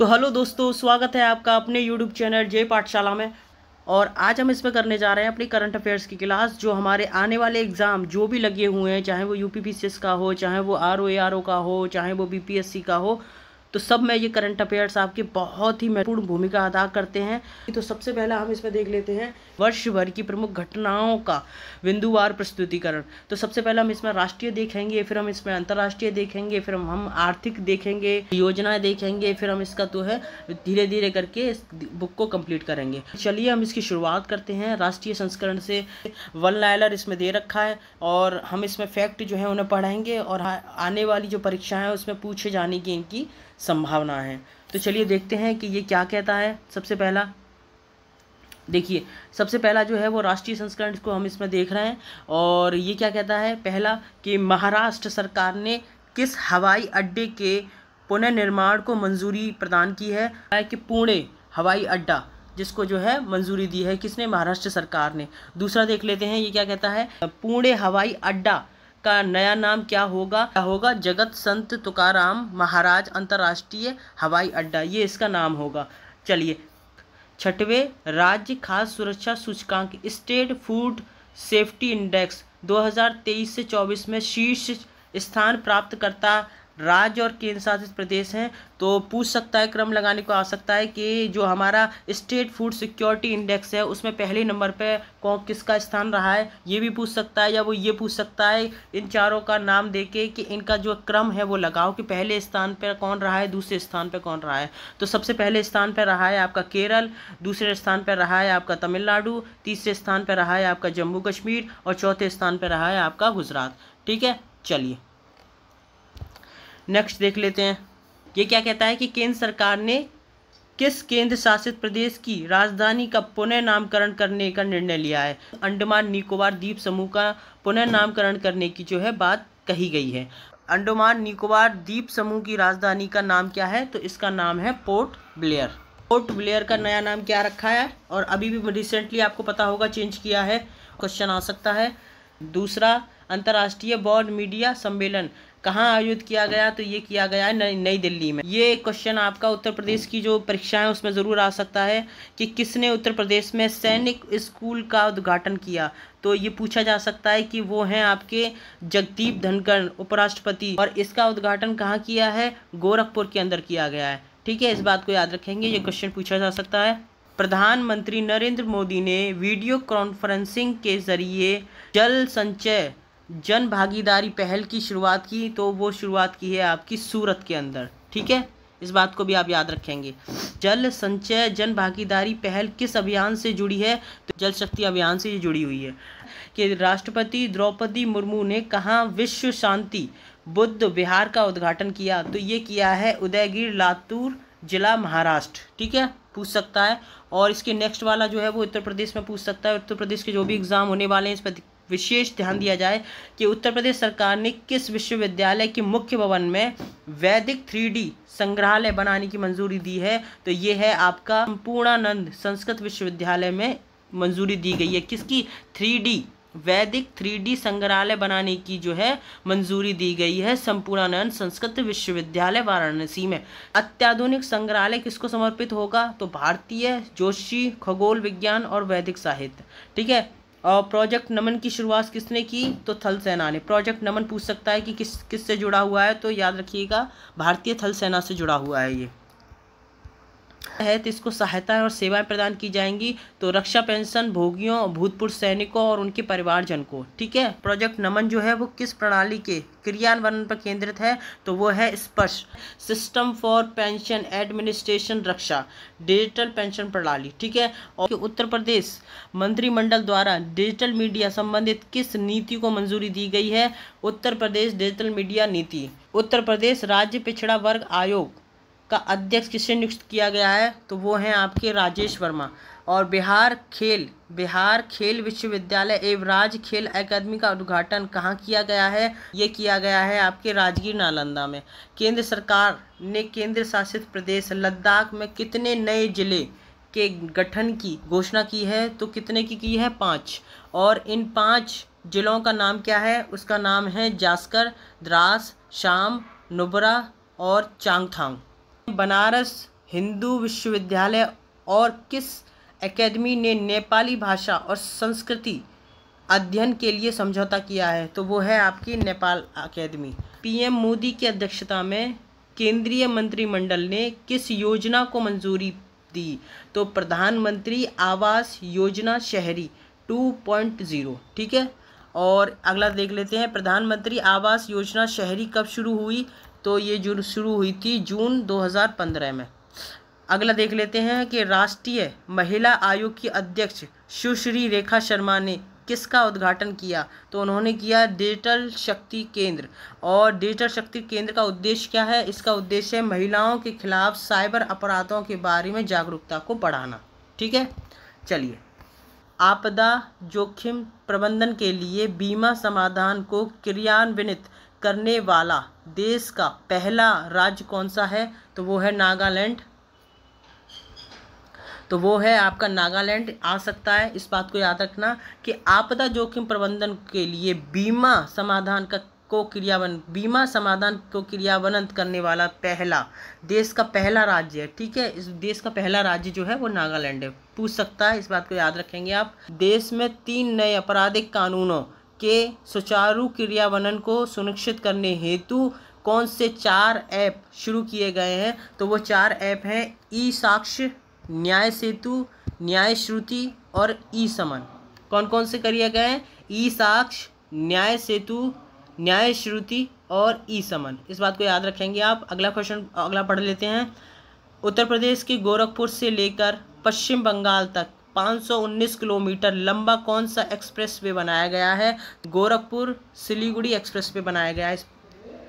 तो हेलो दोस्तों, स्वागत है आपका अपने यूट्यूब चैनल जय पाठशाला में। और आज हम इसमें करने जा रहे हैं अपनी करंट अफेयर्स की क्लास, जो हमारे आने वाले एग्ज़ाम जो भी लगे हुए हैं, चाहे वो यूपीपीसीएस का हो, चाहे वो आरओ का हो, चाहे वो बीपीएससी का हो, तो सब में ये करंट अफेयर्स आपकी बहुत ही महत्वपूर्ण भूमिका अदा करते हैं। तो सबसे पहला हम इसमें देख लेते हैं वर्ष भर की प्रमुख घटनाओं का बिंदुवार प्रस्तुतिकरण। तो सबसे पहले हम इसमें राष्ट्रीय देखेंगे, फिर हम इसमें अंतर्राष्ट्रीय देखेंगे, फिर हम आर्थिक देखेंगे, योजनाएं देखेंगे, फिर हम इसका तो है धीरे धीरे करके इस बुक को कंप्लीट करेंगे। चलिए हम इसकी शुरुआत करते हैं राष्ट्रीय संस्करण से। वन लाइनर इसमें दे रखा है और हम इसमें फैक्ट जो है उन्हें पढ़ेंगे और आने वाली जो परीक्षाएं हैं उसमें पूछे जाने की इनकी संभावना है। तो चलिए देखते हैं कि ये क्या कहता है। सबसे पहला देखिए, सबसे पहला जो है वो राष्ट्रीय संस्करण को हम इसमें देख रहे हैं और ये क्या कहता है। पहला कि महाराष्ट्र सरकार ने किस हवाई अड्डे के पुनर्निर्माण को मंजूरी प्रदान की है। कि पुणे हवाई अड्डा जिसको जो है मंजूरी दी है किसने, महाराष्ट्र सरकार ने। दूसरा देख लेते हैं, ये क्या कहता है, पुणे हवाई अड्डा का नया नाम क्या होगा जगत संत तुकाराम महाराज अंतर्राष्ट्रीय हवाई अड्डा, ये इसका नाम होगा। चलिए, छठवें राज्य खाद्य सुरक्षा सूचकांक स्टेट फूड सेफ्टी इंडेक्स 2023 से 24 में शीर्ष स्थान प्राप्त करता राज्य और केंद्र शासित प्रदेश हैं। तो पूछ सकता है, क्रम लगाने को आ सकता है कि जो हमारा स्टेट फूड सिक्योरिटी इंडेक्स है उसमें पहले नंबर पे किसका स्थान रहा है, ये भी पूछ सकता है। या वो ये पूछ सकता है इन चारों का नाम देके कि इनका जो क्रम है वो लगाओ कि पहले स्थान पर कौन रहा है, दूसरे स्थान पर कौन रहा है। तो सबसे पहले स्थान पर रहा है आपका केरल, दूसरे स्थान पर रहा है आपका तमिलनाडु, तीसरे स्थान पर रहा है आपका जम्मू कश्मीर और चौथे स्थान पर रहा है आपका गुजरात। ठीक है, चलिए नेक्स्ट देख लेते हैं। ये क्या कहता है कि केंद्र सरकार ने किस केंद्र शासित प्रदेश की राजधानी का पुनः नामकरण करने का निर्णय लिया है। अंडमान निकोबार द्वीप समूह का पुनः नामकरण करने की जो है बात कही गई है। अंडमान निकोबार द्वीप समूह की राजधानी का नाम क्या है, तो इसका नाम है पोर्ट ब्लेयर। पोर्ट ब्लेयर का नया नाम क्या रखा है और अभी भी रिसेंटली आपको पता होगा चेंज किया है, क्वेश्चन आ सकता है। दूसरा, अंतर्राष्ट्रीय बौद्ध मीडिया सम्मेलन कहाँ आयोजित किया गया, तो ये किया गया है नई दिल्ली में। ये क्वेश्चन आपका उत्तर प्रदेश की जो परीक्षाएं उसमें ज़रूर आ सकता है कि किसने उत्तर प्रदेश में सैनिक स्कूल का उद्घाटन किया। तो ये पूछा जा सकता है कि वो हैं आपके जगदीप धनखड़ उपराष्ट्रपति, और इसका उद्घाटन कहाँ किया है, गोरखपुर के अंदर किया गया है। ठीक है, इस बात को याद रखेंगे, ये क्वेश्चन पूछा जा सकता है। प्रधानमंत्री नरेंद्र मोदी ने वीडियो कॉन्फ्रेंसिंग के जरिए जल संचय जन भागीदारी पहल की शुरुआत की, तो वो शुरुआत की है आपकी सूरत के अंदर। ठीक है, इस बात को भी आप याद रखेंगे। जल संचय जन भागीदारी पहल किस अभियान से जुड़ी है, तो जल शक्ति अभियान से ये जुड़ी हुई है। कि राष्ट्रपति द्रौपदी मुर्मू ने कहाँ विश्व शांति बुद्ध विहार का उद्घाटन किया, तो ये किया है उदयगिरि लातूर जिला महाराष्ट्र। ठीक है, पूछ सकता है। और इसके नेक्स्ट वाला जो है वो उत्तर प्रदेश में पूछ सकता है। उत्तर प्रदेश के जो भी एग्जाम होने वाले हैं इस पर विशेष ध्यान दिया जाए कि उत्तर प्रदेश सरकार ने किस विश्वविद्यालय के मुख्य भवन में वैदिक 3D संग्रहालय बनाने की मंजूरी दी है, तो ये है आपका संपूर्णानंद संस्कृत विश्वविद्यालय में मंजूरी दी गई है। किसकी, 3D वैदिक 3D संग्रहालय बनाने की जो है मंजूरी दी गई है संपूर्णानंद संस्कृत विश्वविद्यालय वाराणसी में। अत्याधुनिक संग्रहालय किसको समर्पित होगा, तो भारतीय जोशी खगोल विज्ञान और वैदिक साहित्य। ठीक है, और प्रोजेक्ट नमन की शुरुआत किसने की, तो थल सेना ने। प्रोजेक्ट नमन पूछ सकता है कि किस से जुड़ा हुआ है, तो याद रखिएगा भारतीय थल सेना से जुड़ा हुआ है ये है। तो इसको सहायता और सेवाएं प्रदान की जाएंगी, तो रक्षा पेंशन भोगियों, भूतपूर्व सैनिकों और उनके परिवारजन को। ठीक है, प्रोजेक्ट नमन जो है वो किस प्रणाली के क्रियान्वयन पर केंद्रित है, तो वो है स्पर्श system for pension administration Raksha digital pension प्रणाली। ठीक है, और उत्तर प्रदेश मंत्रिमंडल द्वारा डिजिटल मीडिया संबंधित किस नीति को मंजूरी दी गई है, उत्तर प्रदेश डिजिटल मीडिया नीति। उत्तर प्रदेश राज्य पिछड़ा वर्ग आयोग का अध्यक्ष किसे नियुक्त किया गया है, तो वो हैं आपके राजेश वर्मा। और बिहार खेल विश्वविद्यालय एवं राज्य खेल अकादमी का उद्घाटन कहाँ किया गया है, ये किया गया है आपके राजगीर नालंदा में। केंद्र सरकार ने केंद्र शासित प्रदेश लद्दाख में कितने नए जिले के गठन की घोषणा की है, तो कितने की है, 5। और इन 5 जिलों का नाम क्या है, उसका नाम है जास्कर, द्रास, शाम, नुब्रा और चांगथांग। बनारस हिंदू विश्वविद्यालय और किस एकेडमी ने नेपाली भाषा और संस्कृति अध्ययन के लिए समझौता किया है? तो वो है आपकी नेपाल अकेदमी। पीएम मोदी की अध्यक्षता में केंद्रीय मंत्रिमंडल ने किस योजना को मंजूरी दी? तो प्रधानमंत्री आवास योजना शहरी 2.0। ठीक है, और अगला देख लेते हैं, प्रधानमंत्री आवास योजना शहरी कब शुरू हुई? तो ये जो शुरू हुई थी जून 2015 में। अगला देख लेते हैं कि राष्ट्रीय महिला आयोग की अध्यक्ष सुश्री रेखा शर्मा ने किसका उद्घाटन किया? तो उन्होंने किया डिजिटल शक्ति केंद्र। और डिजिटल शक्ति केंद्र का उद्देश्य क्या है? इसका उद्देश्य है महिलाओं के खिलाफ साइबर अपराधों के बारे में जागरूकता को बढ़ाना। ठीक है, चलिए, आपदा जोखिम प्रबंधन के लिए बीमा समाधान को क्रियान्वित करने वाला देश का पहला राज्य कौन सा है? तो वो है नागालैंड। तो वो है आपका नागालैंड आ सकता है। इस बात को याद रखना कि आपदा जोखिम प्रबंधन के लिए बीमा समाधान को क्रियान्वित करने वाला पहला देश का पहला राज्य है। ठीक है, इस देश का पहला राज्य जो है वो नागालैंड है। पूछ सकता है, इस बात को याद रखेंगे आप। देश में 3 नए आपराधिक कानूनों के सुचारू क्रियान्वयन को सुनिश्चित करने हेतु कौन से 4 ऐप शुरू किए गए हैं? तो वो 4 ऐप हैं ई साक्ष्य, न्याय सेतु, न्याय श्रुति और ई समन। कौन कौन से किए गए हैं? ई साक्ष्य, न्याय सेतु, न्याय श्रुति और ई समन। इस बात को याद रखेंगे आप। अगला क्वेश्चन अगला पढ़ लेते हैं। उत्तर प्रदेश के गोरखपुर से लेकर पश्चिम बंगाल तक 519 किलोमीटर लंबा कौन सा एक्सप्रेसवे बनाया गया है? गोरखपुर सिलीगुड़ी एक्सप्रेसवे बनाया गया है।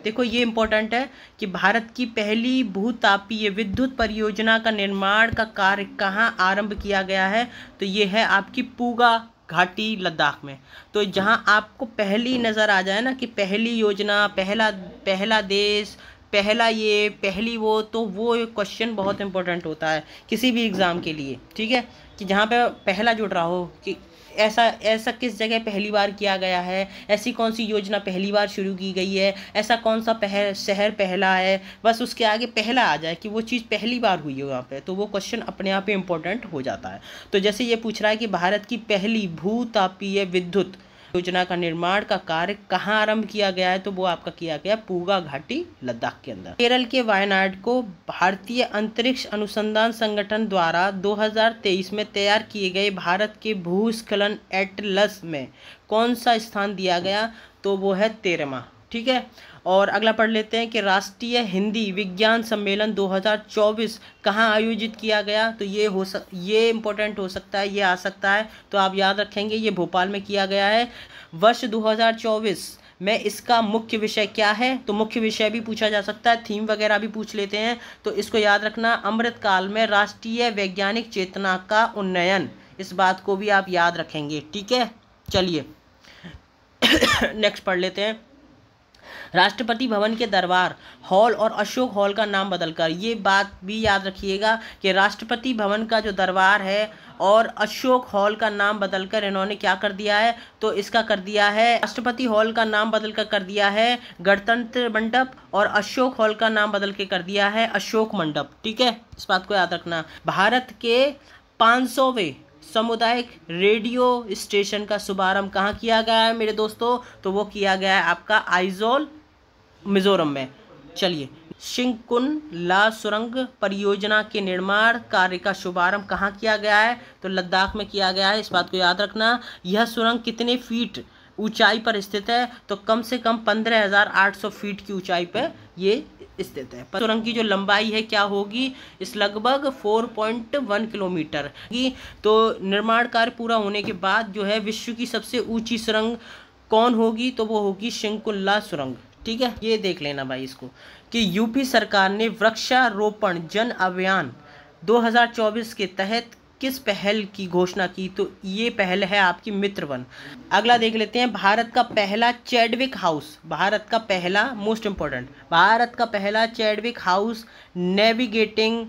देखो, ये इम्पोर्टेंट है कि भारत की पहली भूतापीय विद्युत परियोजना का निर्माण का कार्य कहाँ आरंभ किया गया है? तो ये है आपकी पूगा घाटी लद्दाख में। तो जहाँ आपको पहली नज़र आ जाए ना कि पहली योजना, पहला देश, पहली वो, तो वो क्वेश्चन बहुत इंपॉर्टेंट होता है किसी भी एग्ज़ाम के लिए। ठीक है, कि जहाँ पे पहला जुड़ रहा हो कि ऐसा किस जगह पहली बार किया गया है, ऐसी कौन सी योजना पहली बार शुरू की गई है, ऐसा कौन सा शहर पहला है, बस उसके आगे पहला आ जाए कि वो चीज़ पहली बार हुई है वहाँ पे, तो वो क्वेश्चन अपने आप ही इम्पोर्टेंट हो जाता है। तो जैसे ये पूछ रहा है कि भारत की पहली भूतापीय विद्युत योजना का निर्माण का कार्य कहाँ आरंभ किया गया है? तो वो आपका किया गया पूगा घाटी लद्दाख के अंदर। केरल के वायनाड को भारतीय अंतरिक्ष अनुसंधान संगठन द्वारा 2023 में तैयार किए गए भारत के भूस्खलन एटलस में कौन सा स्थान दिया गया? तो वो है 13वां। ठीक है, और अगला पढ़ लेते हैं कि राष्ट्रीय हिंदी विज्ञान सम्मेलन 2024 कहाँ आयोजित किया गया? तो ये इम्पोर्टेंट हो सकता है, ये आ सकता है, तो आप याद रखेंगे ये भोपाल में किया गया है। वर्ष 2024 में इसका मुख्य विषय क्या है? तो मुख्य विषय भी पूछा जा सकता है, थीम वगैरह भी पूछ लेते हैं, तो इसको याद रखना, अमृतकाल में राष्ट्रीय वैज्ञानिक चेतना का उन्नयन। इस बात को भी आप याद रखेंगे। ठीक है, चलिए नेक्स्ट पढ़ लेते हैं। राष्ट्रपति भवन के दरबार हॉल और अशोक हॉल का नाम बदलकर, ये बात भी याद रखिएगा कि राष्ट्रपति भवन का जो दरबार है और अशोक हॉल का नाम बदलकर इन्होंने क्या कर दिया है? तो इसका कर दिया है, राष्ट्रपति हॉल का नाम बदलकर कर दिया है गणतंत्र मंडप, और अशोक हॉल का नाम बदल के कर दिया है अशोक मंडप। ठीक है, इस बात को याद रखना। भारत के 500वें सामुदायिक रेडियो स्टेशन का शुभारंभ कहाँ किया गया है मेरे दोस्तों? तो वो किया गया है आपका आइजोल मिजोरम में। चलिए, शिंकुन ला सुरंग परियोजना के निर्माण कार्य का शुभारंभ कहाँ किया गया है? तो लद्दाख में किया गया है। इस बात को याद रखना। यह सुरंग कितने फीट ऊंचाई पर स्थित है? तो कम से कम 15,800 फीट की ऊंचाई पर ये स्थित है। सुरंग की जो लंबाई है क्या होगी? इस लगभग 4.1 किलोमीटर की। तो निर्माण कार्य पूरा होने के बाद जो है विश्व की सबसे ऊंची सुरंग कौन होगी? तो वो होगी शिंकुला सुरंग। ठीक है, ये देख लेना भाई इसको कि यूपी सरकार ने वृक्षारोपण जन अभियान 2024 के तहत किस पहल की घोषणा की? तो ये पहल है आपकी मित्र वन। अगला देख लेते हैं, भारत का पहला चैडविक हाउस, भारत का पहला मोस्ट इंपॉर्टेंट, भारत का पहला Chadwick house navigating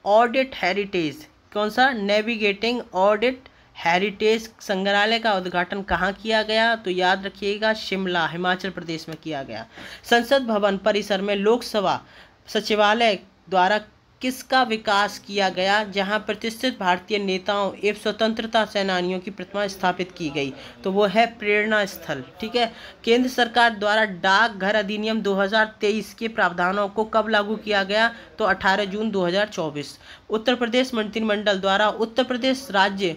audit heritage, कौन सा? नेविगेटिंग ऑडिट हेरिटेज संग्रहालय का उद्घाटन कहाँ किया गया? तो याद रखिएगा शिमला हिमाचल प्रदेश में किया गया। संसद भवन परिसर में लोकसभा सचिवालय द्वारा किसका विकास किया गया जहां प्रतिष्ठित भारतीय नेताओं एवं स्वतंत्रता सेनानियों की प्रतिमा स्थापित की गई? तो वो है प्रेरणा स्थल। ठीक है। केंद्र सरकार द्वारा डाकघर अधिनियम 2023 के प्रावधानों को कब लागू किया गया? तो 18 जून 2024। उत्तर प्रदेश मंत्रिमंडल द्वारा उत्तर प्रदेश राज्य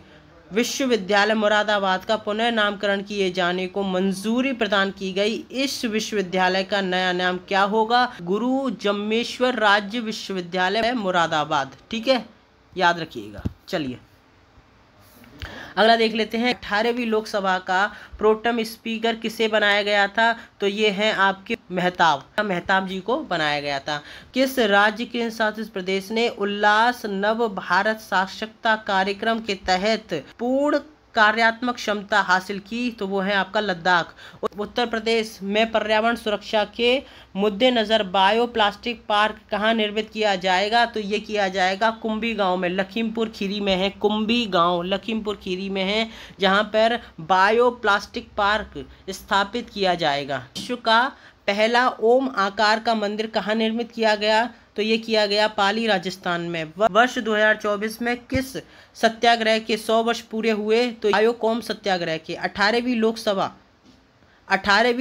विश्वविद्यालय मुरादाबाद का पुनः नामकरण किए जाने को मंजूरी प्रदान की गई। इस विश्वविद्यालय का नया नाम क्या होगा? गुरु जम्मेश्वर राज्य विश्वविद्यालय मुरादाबाद। ठीक है, याद रखिएगा। चलिए अगला देख लेते हैं। 18वीं लोकसभा का प्रोटेम स्पीकर किसे बनाया गया था? तो ये हैं आपके मेहताब जी को बनाया गया था। किस राज्य केंद्र शासित प्रदेश ने उल्लास नव भारत साक्षरता कार्यक्रम के तहत पूर्ण कार्यात्मक क्षमता हासिल की? तो वो है आपका लद्दाख। उत्तर प्रदेश में पर्यावरण सुरक्षा के मद्देनजर बायो प्लास्टिक पार्क कहाँ निर्मित किया जाएगा? तो ये किया जाएगा कुंभी गांव में, लखीमपुर खीरी में है। कुंभी गांव लखीमपुर खीरी में है, जहां पर बायो प्लास्टिक पार्क स्थापित किया जाएगा। विश्व का पहला ओम आकार का मंदिर कहाँ निर्मित किया गया? तो ये किया गया पाली राजस्थान में। वर्ष 2024 में किस सत्याग्रह के 100 वर्ष पूरे हुए? तो आयोकोम सत्याग्रह के। 18वीं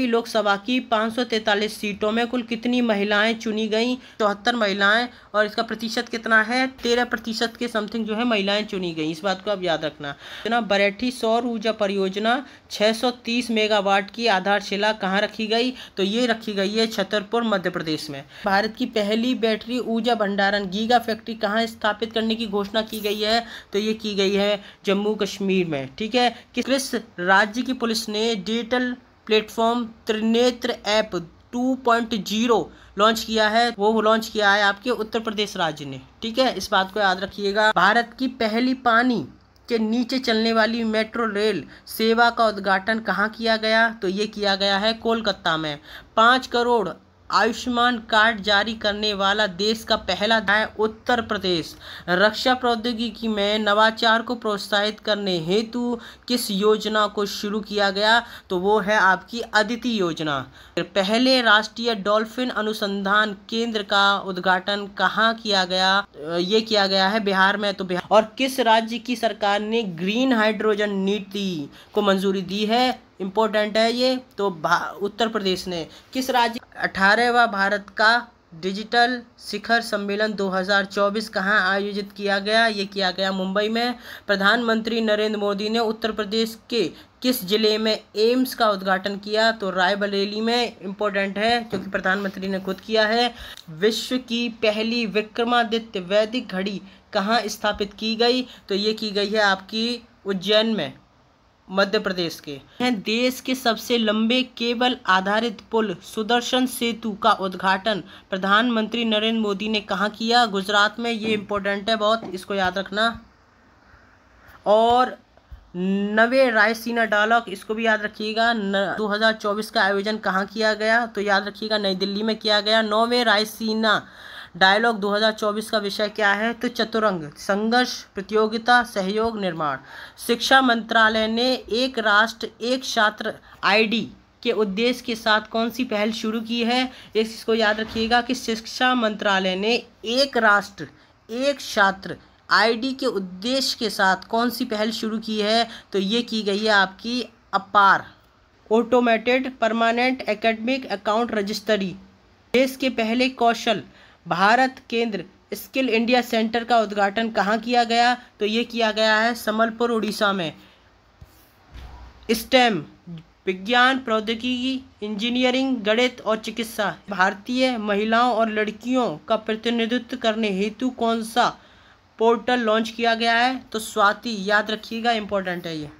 लोकसभा की 543 सीटों में कुल कितनी महिलाएं चुनी गईं? 74 महिलाएं। और इसका प्रतिशत कितना है? 13% के समथिंग जो है महिलाएं चुनी गईं। इस बात को आप याद रखना। ना बरेठी सौर ऊर्जा परियोजना 630 मेगावाट की आधारशिला कहाँ रखी गई? तो ये रखी गई है छतरपुर मध्य प्रदेश में। भारत की पहली बैटरी ऊर्जा भंडारण गीगा फैक्ट्री कहाँ स्थापित करने की घोषणा की गई है? तो ये की गई है जम्मू कश्मीर में। ठीक है। किस राज्य की पुलिस ने digital platform Trinetra app 2.0 launch किया है? वो लॉन्च किया है आपके उत्तर प्रदेश राज्य ने। ठीक है, इस बात को याद रखिएगा। भारत की पहली पानी के नीचे चलने वाली मेट्रो रेल सेवा का उद्घाटन कहाँ किया गया? तो ये किया गया है कोलकाता में। 5 करोड़ आयुष्मान कार्ड जारी करने वाला देश का पहला है उत्तर प्रदेश। रक्षा प्रौद्योगिकी में नवाचार को प्रोत्साहित करने हेतु किस योजना को शुरू किया गया? तो वो है आपकी अदिति योजना। पहले राष्ट्रीय डॉल्फिन अनुसंधान केंद्र का उद्घाटन कहाँ किया गया? ये किया गया है बिहार में। तो बिहार। और किस राज्य की सरकार ने ग्रीन हाइड्रोजन नीति को मंजूरी दी है? इम्पोर्टेंट है ये। तो उत्तर प्रदेश ने। किस राज्य? 18वां भारत का डिजिटल शिखर सम्मेलन 2024 कहाँ आयोजित किया गया? ये किया गया मुंबई में। प्रधानमंत्री नरेंद्र मोदी ने उत्तर प्रदेश के किस जिले में एम्स का उद्घाटन किया? तो रायबरेली में। इम्पोर्टेंट है क्योंकि प्रधानमंत्री ने खुद किया है। विश्व की पहली विक्रमादित्य वैदिक घड़ी कहाँ स्थापित की गई? तो ये की गई है आपकी उज्जैन में, मध्य प्रदेश के। देश के सबसे लंबे केबल आधारित पुल सुदर्शन सेतु का उद्घाटन प्रधानमंत्री नरेंद्र मोदी ने कहाँ किया? गुजरात में। ये इंपॉर्टेंट है बहुत, इसको याद रखना। और नवे रायसीना डायलॉग, इसको भी याद रखिएगा। 2024 का आयोजन कहाँ किया गया? तो याद रखिएगा नई दिल्ली में किया गया। नौवें रायसीना डायलॉग 2024 का विषय क्या है? तो चतुरंग संघर्ष, प्रतियोगिता, सहयोग, निर्माण। शिक्षा मंत्रालय ने एक राष्ट्र एक छात्र आईडी के उद्देश्य के साथ कौन सी पहल शुरू की है? इसको याद रखिएगा कि शिक्षा मंत्रालय ने एक राष्ट्र एक छात्र आईडी के उद्देश्य के साथ कौन सी पहल शुरू की है? तो ये की गई है आपकी अपार, automated permanent academic account registry. देश के पहले कौशल भारत केंद्र स्किल इंडिया सेंटर का उद्घाटन कहाँ किया गया? तो ये किया गया है संबलपुर, उड़ीसा में। स्टेम विज्ञान, प्रौद्योगिकी, इंजीनियरिंग, गणित और चिकित्सा भारतीय महिलाओं और लड़कियों का प्रतिनिधित्व करने हेतु कौन सा पोर्टल लॉन्च किया गया है? तो स्वाति। याद रखिएगा, इंपॉर्टेंट है ये।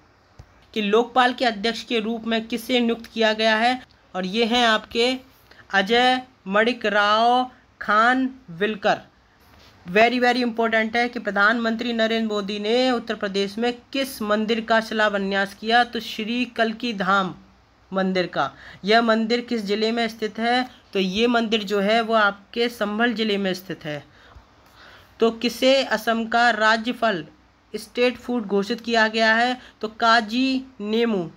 कि लोकपाल के अध्यक्ष के रूप में किसे नियुक्त किया गया है? और ये हैं आपके Ajay Manikrao Khanwilkar. Very very important है कि प्रधानमंत्री नरेंद्र मोदी ने उत्तर प्रदेश में किस मंदिर का शिलान्यास किया? तो श्री कल्की धाम मंदिर का। यह मंदिर किस जिले में स्थित है? तो ये मंदिर जो है वो आपके संभल जिले में स्थित है। तो किसे असम का राज्य फल स्टेट फूड घोषित किया गया है? तो काजी नेमू।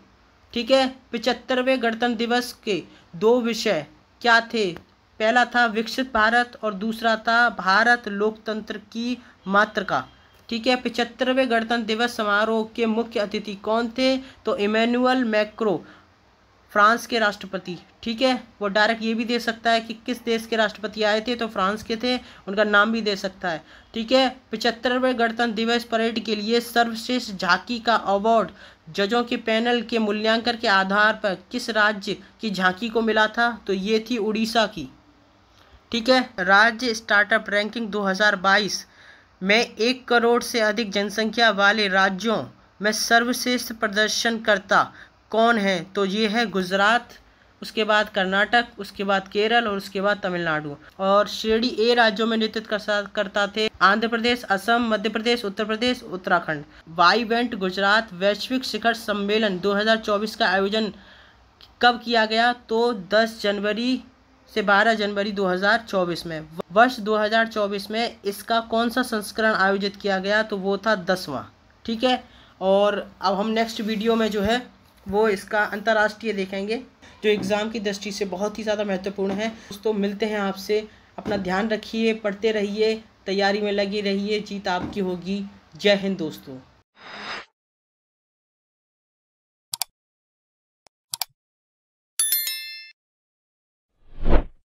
ठीक है। 75वें गणतंत्र दिवस के 2 विषय क्या थे? पहला था विकसित भारत और दूसरा था भारत लोकतंत्र की मातृका। ठीक है। 75वें गणतंत्र दिवस समारोह के मुख्य अतिथि कौन थे? तो इमैनुअल मैक्रो, फ्रांस के राष्ट्रपति। ठीक है। वो डायरेक्ट ये भी दे सकता है कि किस देश के राष्ट्रपति आए थे, तो फ्रांस के थे, उनका नाम भी दे सकता है। ठीक है। 75वें गणतंत्र दिवस परेड के लिए सर्वश्रेष्ठ झांकी का अवार्ड जजों के पैनल के मूल्यांकन के आधार पर किस राज्य की झांकी को मिला था? तो ये थी उड़ीसा की। ठीक है। राज्य स्टार्टअप रैंकिंग 2022 में 1 करोड़ से अधिक जनसंख्या वाले राज्यों में सर्वश्रेष्ठ प्रदर्शनकर्ता कौन है? तो ये है गुजरात, उसके बाद कर्नाटक, उसके बाद केरल और उसके बाद तमिलनाडु। और श्रेणी ए राज्यों में नेतृत्व करता थे आंध्र प्रदेश, असम, मध्य प्रदेश, उत्तर प्रदेश, उत्तराखंड। वाइवेंट गुजरात वैश्विक शिखर सम्मेलन 2024 का आयोजन कब किया गया? तो 10 जनवरी से 12 जनवरी 2024 में। वर्ष 2024 में इसका कौन सा संस्करण आयोजित किया गया? तो वो था 10वां। ठीक है। और अब हम नेक्स्ट वीडियो में जो है वो इसका अंतर्राष्ट्रीय देखेंगे, जो एग्ज़ाम की दृष्टि से बहुत ही ज़्यादा महत्वपूर्ण है। दोस्तों मिलते हैं आपसे, अपना ध्यान रखिए, पढ़ते रहिए, तैयारी में लगे रहिए, जीत आपकी होगी। जय हिंद दोस्तों।